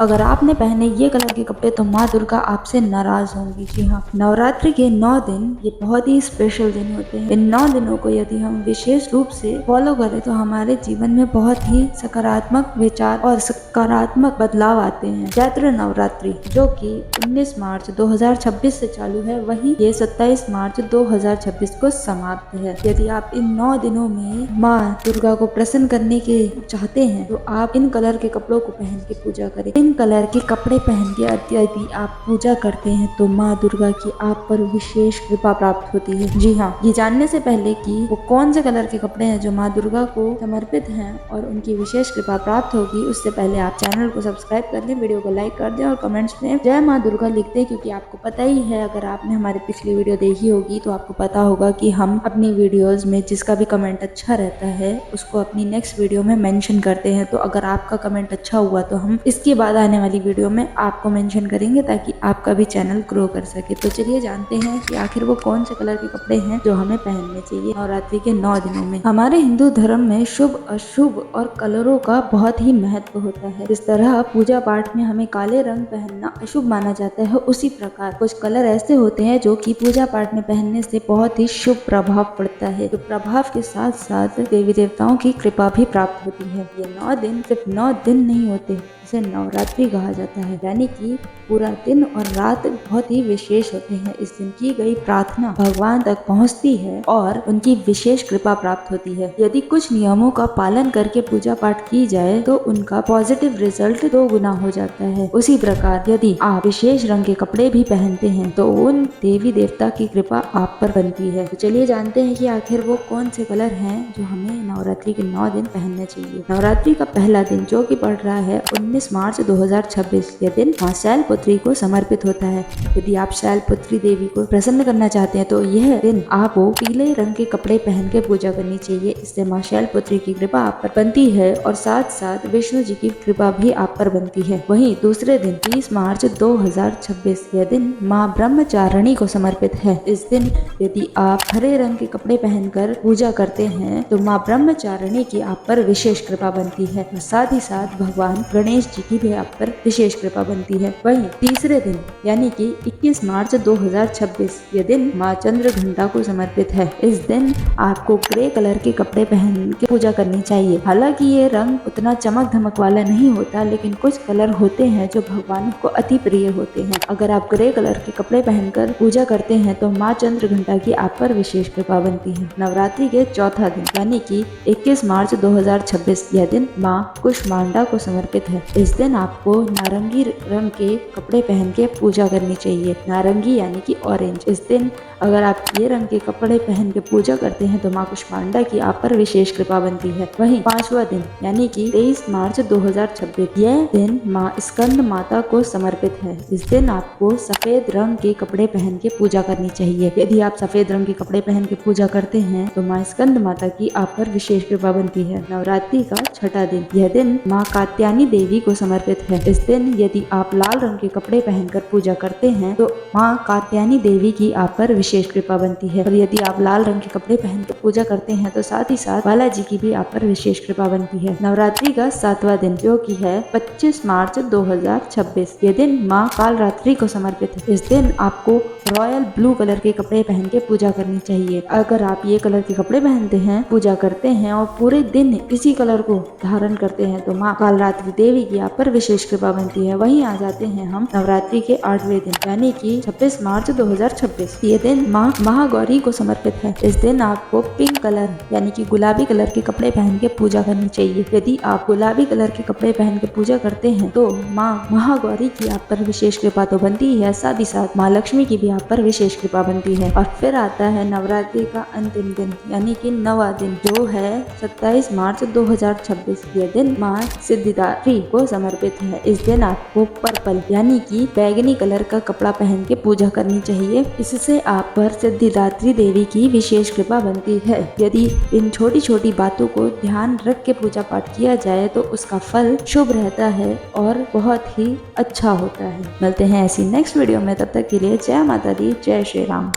अगर आपने पहने ये कलर के कपड़े तो माँ दुर्गा आपसे नाराज होंगी। जी हाँ, नवरात्रि के 9 दिन ये बहुत ही स्पेशल दिन होते हैं। इन 9 दिनों को यदि हम विशेष रूप से फॉलो करें तो हमारे जीवन में बहुत ही सकारात्मक विचार और सकारात्मक बदलाव आते हैं। चैत्र नवरात्रि जो कि 19 मार्च 2026 से चालू है, वहीं ये 27 मार्च 2026 को समाप्त है। यदि आप इन 9 दिनों में माँ दुर्गा को प्रसन्न करने के चाहते हैं तो आप इन कलर के कपड़ों को पहन के पूजा करें। इन कलर के कपड़े पहन के यदि आप पूजा करते हैं तो माँ दुर्गा की आप पर विशेष कृपा प्राप्त होती है। जी हाँ, ये जानने से पहले कि वो कौन से कलर के कपड़े हैं जो माँ दुर्गा को समर्पित हैं और उनकी विशेष कृपा प्राप्त होगी, उससे पहले आप चैनल को सब्सक्राइब कर दें, वीडियो को लाइक कर दें और कमेंट्स में जय माँ दुर्गा लिख दें। क्योंकि आपको पता ही है, अगर आपने हमारी पिछली वीडियो देखी होगी तो आपको पता होगा कि हम अपनी वीडियोज में जिसका भी कमेंट अच्छा रहता है उसको अपनी नेक्स्ट वीडियो में मेंशन करते हैं। तो अगर आपका कमेंट अच्छा हुआ तो हम इसके बाद आने वाली वीडियो में आपको मेंशन करेंगे ताकि आपका भी चैनल ग्रो कर सके। तो चलिए जानते हैं कि आखिर वो कौन से कलर के कपड़े हैं जो हमें पहनने चाहिए नवरात्रि के 9 दिनों में। हमारे हिंदू धर्म में शुभ अशुभ और कलरों का बहुत ही महत्व होता है। जिस तरह पूजा पाठ में हमें काले रंग पहनना अशुभ माना जाता है, उसी प्रकार कुछ कलर ऐसे होते हैं जो कि पूजा पाठ में पहनने से बहुत ही शुभ प्रभाव पड़ता है। तो प्रभाव के साथ साथ देवी देवताओं की कृपा भी प्राप्त होती है। ये 9 दिन सिर्फ 9 दिन नहीं होते, इसे नवरात्रि कहा जाता है, यानी कि पूरा दिन और रात बहुत ही विशेष होते हैं। इस दिन की गई प्रार्थना भगवान तक पहुंचती है और उनकी विशेष कृपा प्राप्त होती है। यदि कुछ नियमों का पालन करके पूजा पाठ की जाए तो उनका पॉजिटिव रिजल्ट 2 गुना हो जाता है। उसी प्रकार यदि आप विशेष रंग के कपड़े भी पहनते हैं तो उन देवी देवता की कृपा आप पर बनती है। तो चलिए जानते हैं कि आखिर वो कौन से कलर हैं जो हमें नवरात्रि के 9 दिन पहनने चाहिए। नवरात्रि का पहला दिन जो कि पड़ रहा है 19 मार्च 2026, यह दिन मां शैलपुत्री को समर्पित होता है। यदि आप शैलपुत्री देवी को प्रसन्न करना चाहते हैं तो यह दिन आपको पीले रंग के कपड़े पहन के पूजा करनी चाहिए। इससे मां शैलपुत्री की कृपा आप पर बनती है और साथ साथ विष्णु जी की कृपा भी आप पर बनती है। वहीं दूसरे दिन 30 मार्च 2026, यह दिन मां ब्रह्मचारिणी को समर्पित है। इस दिन यदि आप हरे रंग के कपड़े पहनकर पूजा करते हैं तो मां ब्रह्मचारिणी की आप पर विशेष कृपा बनती है और साथ ही साथ भगवान गणेश जी की भी आप पर विशेष कृपा बनती है। वहीं तीसरे दिन यानी कि 21 मार्च 2026, यह दिन मां चंद्रघंटा को समर्पित है। इस दिन आपको ग्रे कलर के कपड़े पहन के पूजा करनी चाहिए। हालांकि ये रंग उतना चमक धमक वाला नहीं होता, लेकिन कुछ कलर होते हैं जो भगवान को अति प्रिय होते हैं। अगर आप ग्रे कलर के कपड़े पहनकर पूजा करते हैं तो मां चंद्रघंटा की आप पर विशेष कृपा बनती है। नवरात्रि के चौथा दिन यानी कि 21 मार्च 2026, यह दिन मां कुष्मांडा को समर्पित है। इस दिन आपको नारंगी रंग के कपड़े पहन के पूजा करनी चाहिए। नारंगी यानी कि ऑरेंज। इस दिन अगर आप ये रंग के कपड़े पहन के पूजा करते हैं तो मां कुष्मांडा की आप पर विशेष कृपा बनती है। वहीं पांचवा दिन यानी कि 23 मार्च 2026, यह दिन मां स्कंद माता को समर्पित है। इस दिन आपको सफेद रंग के कपड़े पहन के पूजा करनी चाहिए। यदि आप सफेद रंग के कपड़े पहन के पूजा करते हैं तो मां स्कंद माता की आप पर विशेष कृपा बनती है। नवरात्रि का छठा दिन, यह दिन मां कात्यायनी देवी को समर्पित है। इस दिन यदि आप लाल रंग के कपड़े पहनकर पूजा करते हैं तो मां कात्यायनी देवी की आप पर विशेष कृपा बनती है। और यदि आप लाल रंग के कपड़े पहनकर पूजा करते हैं तो साथ ही साथ बालाजी की भी आप पर विशेष कृपा बनती है। नवरात्रि का 7वां दिन जो कि है 25 मार्च 2026, ये दिन मां कालरात्रि को समर्पित है। इस दिन आपको रॉयल ब्लू कलर के कपड़े पहन के पूजा करनी चाहिए। अगर आप ये कलर के कपड़े पहनते हैं, पूजा करते हैं और पूरे दिन इसी कलर को धारण करते हैं तो मां कालरात्रि देवी की आप पर विशेष कृपा बनती है। वहीं आ जाते हैं हम नवरात्रि के 8वें दिन यानी कि 26 मार्च 2026, ये दिन मां महागौरी को समर्पित है। इस दिन आपको पिंक कलर यानी कि गुलाबी कलर के कपड़े पहन के पूजा करनी चाहिए। यदि आप गुलाबी कलर के कपड़े पहन के पूजा करते हैं तो मां महागौरी की आप पर विशेष कृपा तो बनती है, साथ ही साथ मां लक्ष्मी की भी आप पर विशेष कृपा बनती है। और फिर आता है नवरात्रि का अंतिम दिन यानी कि 9वां दिन जो है 27 मार्च 2026, यह दिन मां सिद्धिदात्री को समर्पित है। इस दिन आपको पर्पल यानी कि बैगनी कलर का कपड़ा पहन के पूजा करनी चाहिए। इससे आप पर सिद्धिदात्री देवी की विशेष कृपा बनती है। यदि इन छोटी छोटी बातों को ध्यान रख के पूजा पाठ किया जाए तो उसका फल शुभ रहता है और बहुत ही अच्छा होता है। मिलते हैं ऐसी नेक्स्ट वीडियो में, तब तक के लिए जय माता दी, जय श्री राम।